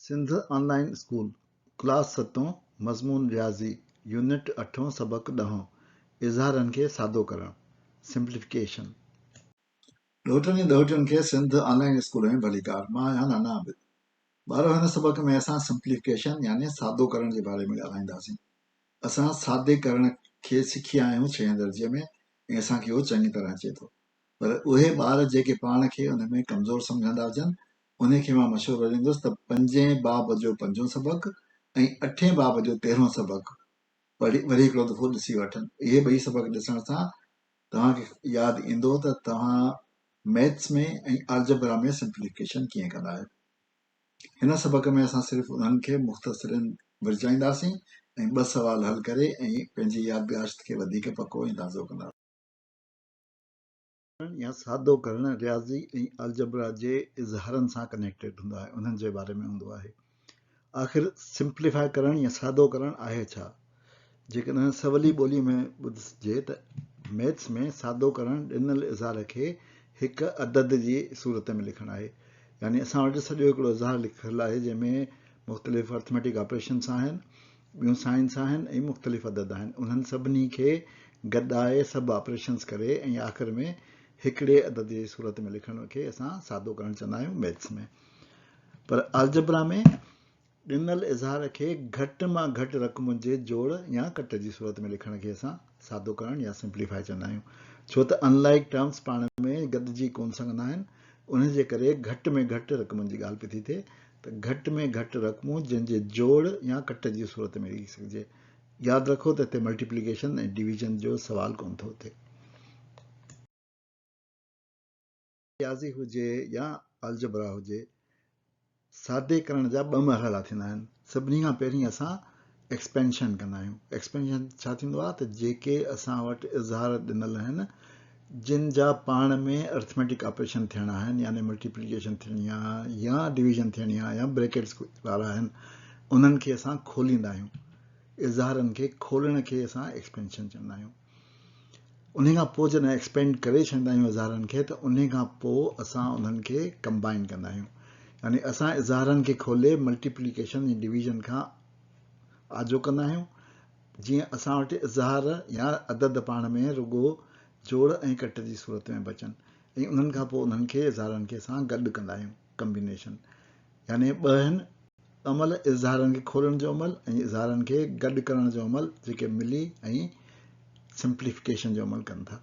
Sindh online school class 7 मज़मून रियाज़ी unit 8 सबक 10 इज़हारनि खे सादो करणु सिंप्लिफिकेशन। ॾोहिटनि ऐं ॾहोटियुनि खे सिंध ऑनलाइन स्कूल में भलीकार। मां आहियां नाना आबिद। ॿारो हिन सबक में असां सिंप्लिफिकेशन यानी सादो करण जे बारे में ॻाल्हाईंदासीं। असां सादे करण खे सिखिया आहियूं 6 दर्जे में ऐं असांखे उहो चङी तरह अचे थो, पर उहे ॿार जेके पाण खे उन में कमज़ोर सम्झंदा हुजनि उन खे मां मशवरो ॾींदुसि त 5 बाब जो 5 सबक ऐं 8 बाब जो 13 सबक वरी हिकिड़ो दफ़ो ॾिसी वठनि। इहे ॿई सबक ॾिसण सां तव्हांखे यादि ईंदो त तव्हां मैथ्स में ऐं अलजबरा में सिंप्लिफिकेशन कीअं कंदा आहियो। हिन सबक में असां सिर्फ़ु उन्हनि खे मुख़्तसरनि विरचाईंदासीं ऐं 2 सवाल हल करे ऐं पंहिंजी याददाश्त खे वधीक पको ऐं ताज़ो कंदासीं। या सादो करणु रियाज़ी ऐं अलजबरा जे इज़हारनि सां कनेक्टेड हूंदो आहे, उन्हनि जे बारे में हूंदो आहे। आख़िर सिंप्लीफाई करणु या सादो करणु आहे छा? जेकॾहिं सवली ॿोलीअ में ॿुधिजे त मैथ्स में सादो करणु ॾिनल इज़हार खे हिकु अदद जी सूरत में लिखणु आहे। यानी असां वटि सॼो हिकिड़ो इज़हार लिखियलु आहे जंहिंमें मुख़्तलिफ़ अर्थमेटिक ऑपरेशन्स आहिनि, ॿियूं साइंस आहिनि ऐं मुख़्तलिफ़ अदद आहिनि। उन्हनि सभिनी खे गॾाए सभु ऑपरेशन्स करे ऐं आख़िर में हिकिड़े अदद जी सूरत में लिखण खे असां सादो करणु चवंदा आहियूं मैथ्स में। पर अलजबरा में ॾिनल इज़हार खे घटि मां घटि रक़मुनि जे जोड़ या कट जी सूरत में लिखण खे असां सादो करणु या सिंप्लीफाई चवंदा आहियूं। छो त अनलाइक टर्म्स पाण में गॾिजी कोन सघंदा आहिनि, उन जे करे घटि में घटि रक़मुनि जी ॻाल्हि पई थी थिए त घटि में घटि रक़मूं जंहिंजे जोड़ या कट जी सूरत में लिखी सघिजे। यादि रखो त हिते मल्टीप्लिकेशन ऐं डिवीजन जो सवाल कोन थो थिए। रियाज़ी हुजे या अलजबरा हुजे, सादे करण जा 2 मरहला थींदा आहिनि। सभिनी खां पहिरीं असां एक्सपेंशन कंदा आहियूं। एक्सपेंशन छा थींदो आहे त जेके असां वटि इज़हार ॾिनल आहिनि जिन जा पाण में अर्थमेटिक ऑपरेशन थियणा आहिनि, यानी मल्टीप्लिकेशन थियणी आहे या डिवीजन थियणी आहे या ब्रैकेट्स वारा आहिनि, उन्हनि खे असां खोलींदा आहियूं। इज़हारनि खे खोलण खे असां एक्सपेंशन चवंदा आहियूं। उन खां पोइ जॾहिं एक्सपेंड करे छॾींदा आहियूं इज़हारनि खे त उन खां पोइ असां उन्हनि खे कंबाइन कंदा आहियूं। यानी असां इज़हारनि खे खोले मल्टीप्लिकेशन ऐं डिवीजन खां आजो कंदा आहियूं, जीअं असां वटि इज़हार या अदद पाण में रुगो जोड़ ऐं कट जी सूरत में बचनि, ऐं उन्हनि खां पोइ उन्हनि खे इज़हारनि खे असां गॾु कंदा आहियूं, कम्बिनेशन। यानी 2 आहिनि अमल, इज़हारनि खे खोलण जो अमल ऐं इज़हारनि खे गॾु करण जो अमल, जेके मिली ऐं सिंप्लिफिकेशन जो अमल कनि था।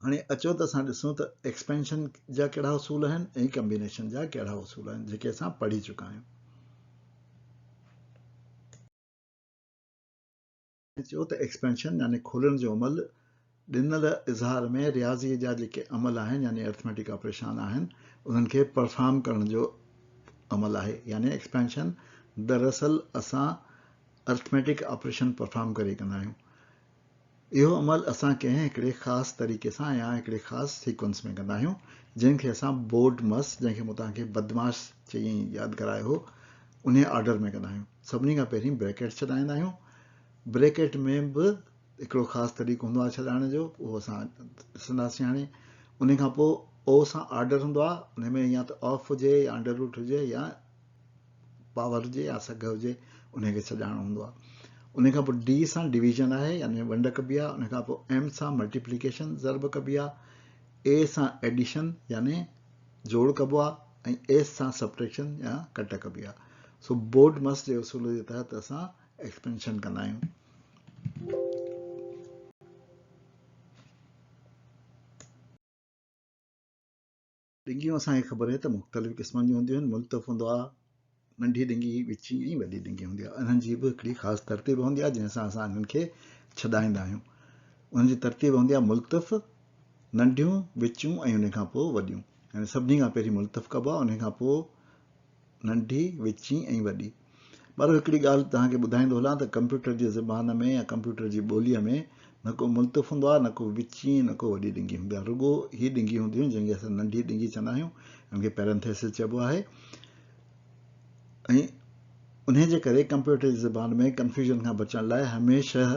हाणे अचो त असां ॾिसूं त एक्सपेंशन जा कहिड़ा उसूल आहिनि ऐं कम्बिनेशन जा कहिड़ा उसूल आहिनि, जेके असां पढ़ी चुका आहियूं। चयो त एक्सपेंशन यानी खोलण जो अमल ॾिनल इज़हार में रियाज़ीअ जा जेके अमल आहिनि यानी अर्थमेटिक ऑपरेशन आहिनि उन्हनि खे परफॉर्म करण जो अमल आहे। यानी एक्सपेंशन दरअसल असां अर्थमेटिक ऑपरेशन परफॉर्म करे कंदा आहियूं। इहो अमल असां कंहिं हिकिड़े ख़ासि तरीक़े सां या हिकिड़े ख़ासि सीक्वेंस में कंदा आहियूं, जंहिंखे असां बोर्ड मस, जंहिंखे मूं तव्हांखे बदमाश चई यादि करायो हो, उन ऑर्डर में कंदा आहियूं। सभिनी खां पहिरीं ब्रैकेट छॾाईंदा आहियूं। ब्रैकेट में बि हिकिड़ो ख़ासि तरीक़ो हूंदो आहे छॾाइण जो, उहो असां ॾिसंदासीं हाणे। उन खां पोइ ओ सां ऑर्डर हूंदो आहे, उन में या त ऑफ हुजे या अंडर रूट हुजे या पावर हुजे या सघ हुजे, उनखे छॾाइणो हूंदो आहे। उन खां पोइ डी सां डिवीजन आहे यानी वंड कबी आहे। उन खां पोइ एम सां मल्टीप्लिकेशन ज़रब कबी आहे। ए सां एडिशन यानी जोड़ कबो आहे ऐं एस सां सब्ट्रैक्शन या कट कबी आहे। सो बोर्ड मस जे उसूल जे तहत असां एक्सपेंशन कंदा आहियूं। डिंगियूं असांखे ख़बर आहे त मुख़्तलिफ़ क़िस्मनि जूं हूंदियूं आहिनि। मुल्तफ़ हूंदो आहे, नंढी डिंगी, विची ऐं वॾी डिंगी हूंदी आहे। इन्हनि जी बि हिकिड़ी ख़ासि तरतीब हूंदी आहे जंहिंसां असां इन्हनि खे छॾाईंदा आहियूं। उन्हनि जी तरतीब हूंदी आहे मुल्तफ़, नंढियूं, विचूं ऐं उन खां पोइ वॾियूं। यानी सभिनी खां पहिरीं मुल्तफ़ कबो आहे, उन खां पोइ नंढी, विची ऐं वॾी। पर हिकिड़ी ॻाल्हि तव्हांखे ॿुधाईंदो हलां त कंप्यूटर जी ज़बान में या कंप्यूटर जी ॿोलीअ में न को मुल्तफ़ हूंदो आहे, न को विची, न को वॾी डिंगी हूंदी आहे। रुगो ही डिंगी हूंदियूं आहिनि जंहिंखे असां नंढी डिंगी चवंदा आहियूं, हुनखे पैरेंथेसिस चइबो आहे। ऐं उन जे करे कंप्यूटर जी ज़बान में कंफ्यूजन खां बचण लाइ हमेशह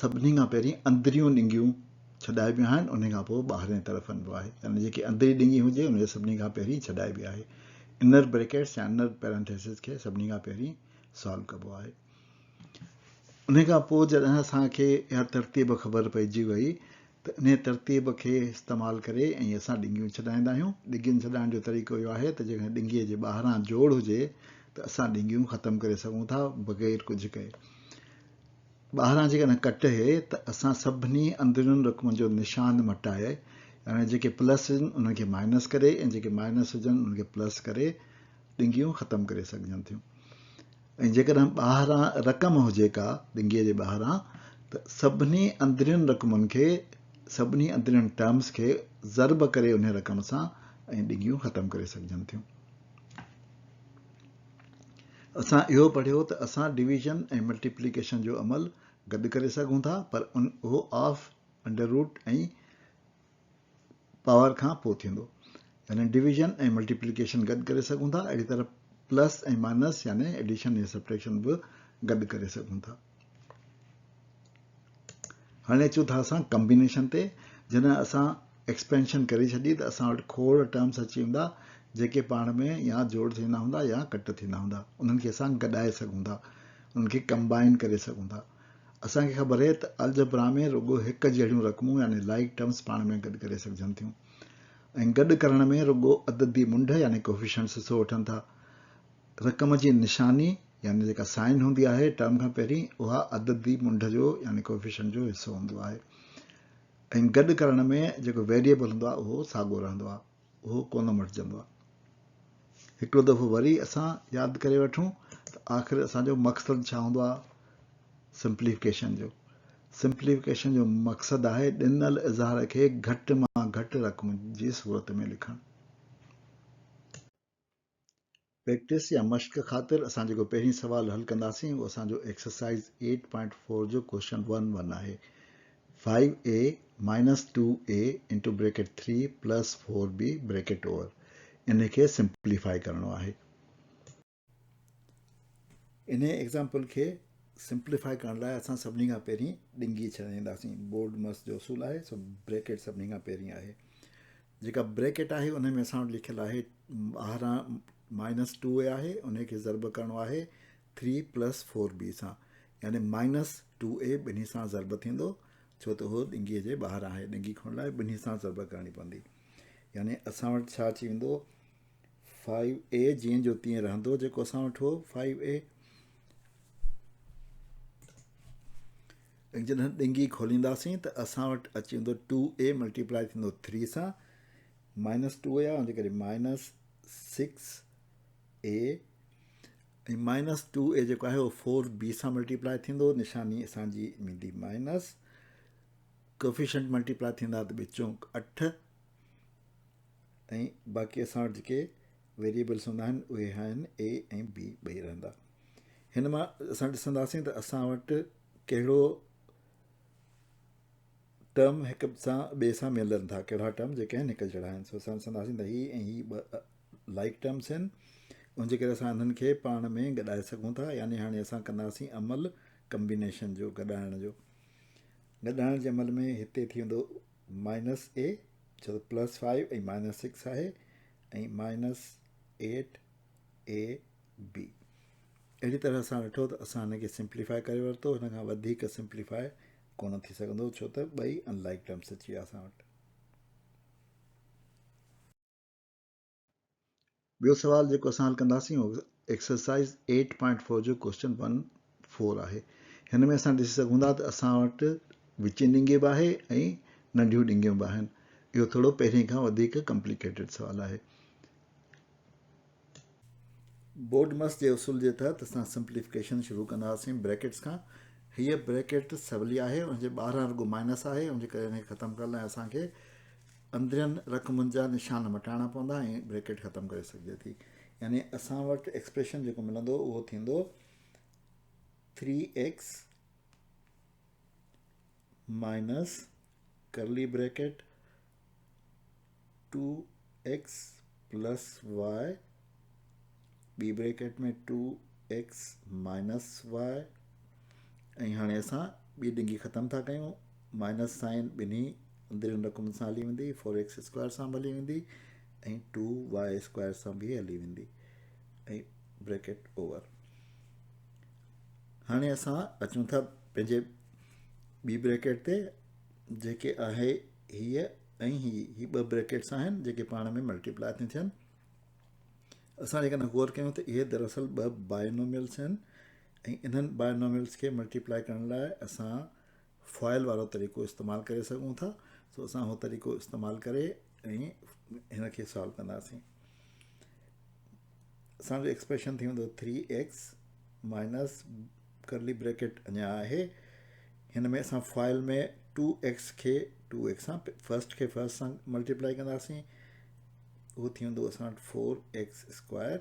सभिनी खां पहिरीं अंदरियूं डिंगियूं छॾाइबियूं आहिनि, उन खां पोइ ॿाहिरें तरफ़ वञिबो आहे, यानी जेकी अंदरी डिंगी हुजे उनजे सभिनी खां पहिरीं छॾाइबी आहे। इनर ब्रेकेट्स या इनर पैरेंथेसिस खे सभिनी खां पहिरीं सॉल्व कबो आहे। उन खां पोइ जॾहिं असांखे इहा तरतीब ख़बर पइजी वई त इन तरतीब खे इस्तेमालु करे ऐं असां डिंगियूं छॾाईंदा आहियूं। डिंगियुनि छॾाइण जो तरीक़ो इहो आहे त जेकॾहिं डिंगीअ जे ॿाहिरां जोड़ हुजे त असां डिंगियूं ख़तमु करे सघूं था बग़ैर कुझु कए। ॿाहिरां जेकॾहिं कट आहे त असां सभिनी अंदरुनि रक़मनि जो निशान मटाए, यानी जेके प्लस आहिनि उनखे माइनस करे ऐं जेके माइनस हुजनि उनखे प्लस करे डिंगियूं ख़तमु करे सघजनि थियूं। ऐं जेकॾहिं ॿाहिरां रक़म हुजे का डिंगीअ जे ॿाहिरां त सभिनी अंदरियुनि रक़मुनि खे, सभिनी अंदरियुनि टर्म्स खे ज़र्ब करे उन रक़म सां ऐं डिंगियूं ख़तमु करे सघजनि थियूं। असां इहो पढ़ियो त असां डिवीजन ऐं मल्टीप्लिकेशन जो अमल गॾु करे सघूं था, पर उहो ऑफ, अंडर रूट ऐं पावर खां पोइ थींदो। यानी डिवीजन ऐं मल्टीप्लिकेशन गॾु करे सघूं था, अहिड़ी तरह प्लस ऐं माइनस यानी एडिशन या सब्ट्रैक्शन बि गॾु करे सघूं था। हाणे अचूं था असां कम्बिनेशन ते। जॾहिं असां एक्सपेंशन करे छॾी त असां वटि खोड़ टर्म्स अची वेंदा जेके पाण में या जोड़ थींदा हूंदा या कट थींदा हूंदा। उन्हनि खे असां गॾाए सघूं था, उन्हनि खे कंबाइन करे सघूं था। असांखे ख़बर आहे त अलजब्रा में रुॻो हिकु जहिड़ियूं रक़मूं यानी लाइक टर्म्स पाण में गॾु करे सघजनि थियूं, ऐं गॾु करण में रुॻो अददी मुंड यानी कोफिशिएंट्स हिसो वठनि था। रक़म जी निशानी यानी जेका साइन हूंदी आहे टर्म खां पहिरीं, उहा अददी मुंड जो यानी कोफिशिएंट जो हिसो हूंदो आहे। ऐं गॾु करण में जेको वेरिएबल हूंदो आहे उहो साॻियो रहंदो आहे, उहो कोन मटिजंदो आहे। हिकिड़ो दफ़ो वरी असां यादि करे वठूं त आख़िर असांजो मक़सदु छा हूंदो आहे सिंप्लीफिकेशन जो। सिंप्लीफिकेशन जो मक़सदु आहे ॾिनल इज़हार खे घटि मां घटि रक़म जी सूरत में लिखणु। प्रैक्टिस या मश्क ख़ातिर असां जेको पहिरीं सवाल हल कंदासीं उहो असांजो एक्सरसाइज़ 8.4 जो क्वेश्चन 1 आहे। 5a minus 2a into bracket 3 plus 4b bracket over, इन खे सिंप्लीफाई करणो आहे। इन एग्ज़ाम्पल खे सिंप्लीफाई करण लाइ असां सभिनी खां पहिरीं डिंगी छॾींदासीं। बोर्ड मस जो उसूल आहे, सो ब्रैकेट सभिनी खां पहिरीं आहे। जेका ब्रैकेट आहे उन में असां वटि लिखियलु आहे ॿाहिरां -2a आहे, उनखे ज़र्ब करणो आहे 3 + 4b सां, यानी -2a ॿिन्ही सां ज़र्ब थींदो, छो त उहो डिंगीअ जे ॿाहिरां आहे। डिंगी खणण लाइ ॿिन्ही सां ज़र्ब करणी पवंदी। यानी असां वटि छा अची वेंदो 5a जीअं जो तीअं रहंदो जेको असां वटि हो 5a। ऐं जॾहिं डिंगी खोलींदासीं त असां वटि अची वेंदो 2a मल्टीप्लाई थींदो 3 सां, -2a आहे, उनजे करे -6a, ऐं -2a जेको आहे उहो 4b सां मल्टीप्लाई थींदो, निशानी असांजी ईंदी माइनस, कोफिशिएंट मल्टीप्लाई थींदा त ॿिचों 8, ऐं बाक़ी असां वटि जेके वेरिएबल्स हूंदा आहिनि उहे आहिनि a ऐं b ॿई रहंदा। हिन मां असां ॾिसंदासीं त असां वटि कहिड़ो टर्म हिक सां ॿिए सां मिलनि था, कहिड़ा टर्म जेके आहिनि हिकु जहिड़ा आहिनि। सो असां ॾिसंदासीं त हीअ ऐं हीअ ॿ लाइक टर्म्स आहिनि, उनजे करे असां हिननि खे पाण में गॾाए सघूं था। यानी हाणे असां कंदासीं अमल कम्बिनेशन जो, गॾाइण जो। गॾाइण जे अमल में हिते थी वेंदो -a, छो त +5 ऐं -6 आहे, ऐं -8ab। अहिड़ी तरह असां ॾिठो त असां हिनखे सिंप्लीफाई करे वरितो, हिन खां वधीक सिंप्लीफाई कोन थी सघंदो, छो त ॿई अनलाइक टर्म्स अची विया असां वटि। ॿियो सवाल जेको असां हल कंदासीं उहो एक्सरसाइज़ 8.4 जो क्वेश्चन 1.4 आहे। हिन में असां ॾिसी सघूं था त असां वटि विची डिंगियूं बि आहे ऐं नंढियूं डिंगियूं बि आहिनि। इहो थोरो पहिरीं खां वधीक कॉम्प्लिकेटेड सवाल आहे। बोर्ड मस जे उसूल जे तहत असां सिंप्लीफिकेशन शुरू कंदासीं ब्रैकेट्स खां। हीअ ब्रैकेट सवली आहे, उनजे ॿाहिरां रुॻो माइनस आहे, उनजे करे हिनखे ख़तमु करण लाइ असांखे अंदरियनि रक़मुनि जा निशान मटाइणा पवंदा ऐं ब्रैकेट ख़तमु करे सघिजे थी। यानी असां वटि एक्सप्रेशन जेको मिलंदो उहो थींदो 3x माइनस करली ब्रैकेट 2x + y, ॿी ब्रैकेट में 2x - y, ऐं हाणे असां ॿी डिंगी ख़तमु था कयूं, माइनस साइन ॿिन्ही अंदरियुनि रक़म सां हली वेंदी, 4x² सां बि हली वेंदी ऐं 2y² सां बि हली वेंदी ऐं ब्रैकेट ओवर। हाणे असां अचूं था पंहिंजे ॿी ब्रैकेट ते जेके आहे हीअ ऐं हीअ ॿ ब्रैकेट्स आहिनि जेके पाण में मल्टीप्लाई थियूं थियनि। असां जेकॾहिं गौर कयूं त इहे दरअसल ॿ बायनोमियल्स आहिनि ऐं इन्हनि बायनोमियल्स खे मल्टीप्लाई करण लाइ असां फॉइल वारो तरीक़ो इस्तेमालु करे सघूं था। सो असां उहो तरीक़ो इस्तेमालु करे ऐं हिन खे सॉल्व कंदासीं। असांजो एक्सप्रेशन थी वेंदो 3x माइनस करली ब्रैकेट अञा आहे, हिन में असां फाइल में 2x खे 2x सां फर्स्ट सां मल्टीप्लाई कंदासीं, उहो थी वेंदो असां वटि 4x²।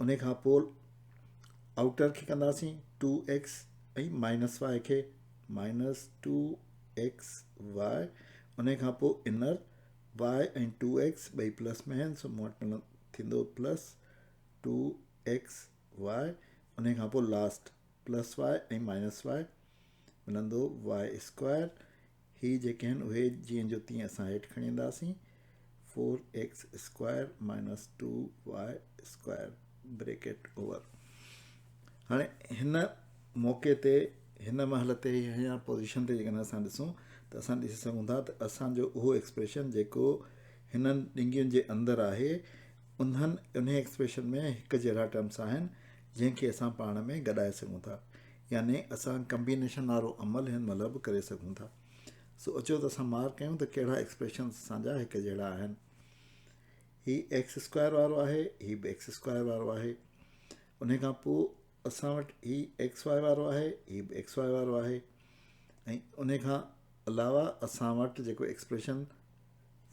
उन खां पोइ आउटर खे कंदासीं 2x ऐं माइनस वाए खे -2xy, उन खां पोइ इनर y ऐं 2x ॿई प्लस में आहिनि, सो मूं वटि थींदो +2xy, उन खां पोइ लास्ट +y ऐं -y मिलंदो y²। ही जेके आहिनि उहे जीअं जो तीअं असां हेठि खणी ईंदासीं, 4x² - 2y² ब्रैकेट ओवर। हाणे हिन मौक़े ते हिन महल ते या पोज़ीशन ते जेकॾहिं असां ॾिसूं त असां ॾिसी सघूं था त असांजो उहो एक्सप्रेशन जेको हिननि ॾिंगियुनि जे अंदरि आहे उन एक्सप्रेशन में हिकु जहिड़ा टर्म्स आहिनि जंहिंखे असां पाण में गॾाए सघूं था, यानी असां कम्बिनेशन वारो अमल हिन महिल बि करे सघूं था। सो अचो त असां मार्क कयूं त कहिड़ा एक्सप्रेशन असांजा हिकु जहिड़ा आहिनि। हीउ x² वारो आहे, हीउ बि x² वारो आहे, उन खां पोइ असां वटि हीउ xy वारो आहे, हीउ बि xy वारो आहे, ऐं उन खां अलावा असां वटि जेको एक्सप्रेशन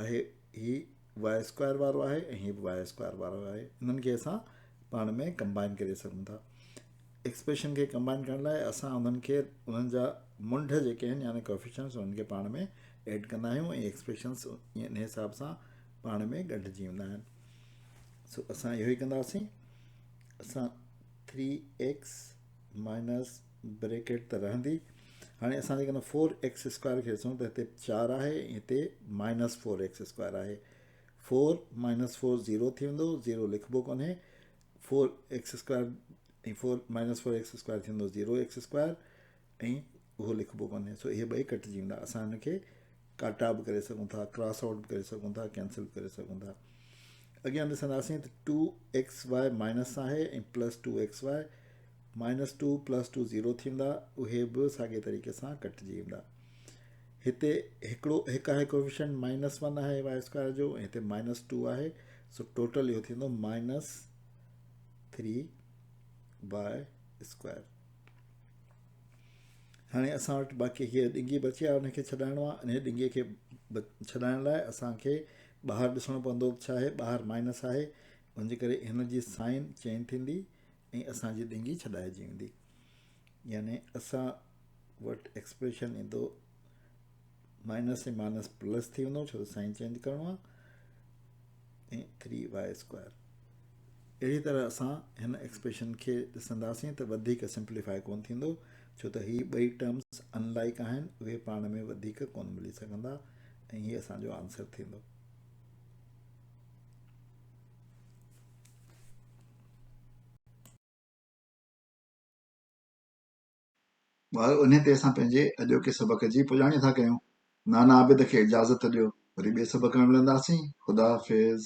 आहे हीउ y² वारो आहे ऐं हीउ बि y² वारो आहे। इन्हनि खे असां पाण में कंबाइन करे सघूं था। एक्सप्रेशन खे कंबाइन करण लाइ असां उन्हनि जा मुंड जेके आहिनि यानी कोएफिशिएंट्स उन्हनि खे पाण में ऐड कंदा आहियूं ऐं एक्सप्रेशन्स इन हिसाब सां पाण में गॾिजी वेंदा आहिनि। सो असां इहो ई कंदासीं। असां 3x माइनस ब्रैकेट त रहंदी। हाणे असां जेकॾहिं 4x² खे ॾिसूं त हिते 4 आहे ऐं हिते -4x² आहे। 4 - 4 0 थी वेंदो, 0 लिखिबो कोन्हे, 4x² ऐं 4 - 4x² थींदो 0x² ऐं उहो लिखिबो कोन्हे, सो इहे ॿई कटिजी वेंदा। असां हिनखे काटा बि करे सघूं था, क्रॉस आउट बि करे सघूं था, कैंसिल बि करे सघूं था। अॻियां ॾिसंदासीं त 2xy माइनस आहे ऐं +2xy, -2 + 2 0 थींदा, उहे बि साॻे तरीक़े सां कटिजी वेंदा। हिते हिकिड़ो हिकु आहे कोएफिशिएंट -1 आहे y² जो ऐं हिते -2 आहे, सो टोटल इहो थींदो -3y²। हाणे असां वटि बाक़ी हीअ ॾिंगी बची आहे, हुनखे छॾाइणो आहे। इन ॾिंगीअ खे छॾाइण लाइ असांखे ॿाहिरि ॾिसणो पवंदो, छा आहे ॿाहिरि माइनस आहे, उनजे करे हिन जी साइन चेंज थींदी ऐं असांजी ॾिंगी छॾाइजी वेंदी, यानी असां वटि एक्सप्रेशन ईंदो माइनस ऐं माइनस प्लस थी वेंदो, छो त साइन चेंज करिणो आहे, ऐं 3y²। अहिड़ी तरह असां हिन एक्सप्रेशन खे ॾिसंदासीं त वधीक सिंप्लीफाई कोन थींदो, छो त हीअ ॿई टर्म्स अनलाइक आहिनि, उहे पाण में वधीक कोन मिली सघंदा ऐं हीअ असांजो आंसर थींदो। ॿार उन ते असां पंहिंजे अॼोके सबक़ जी पुॼाणी था कयूं। नाना आबिद खे इजाज़त ॾियो, वरी ॿिए सबक़ में मिलंदासीं। ख़ुदा हाफ़िज़।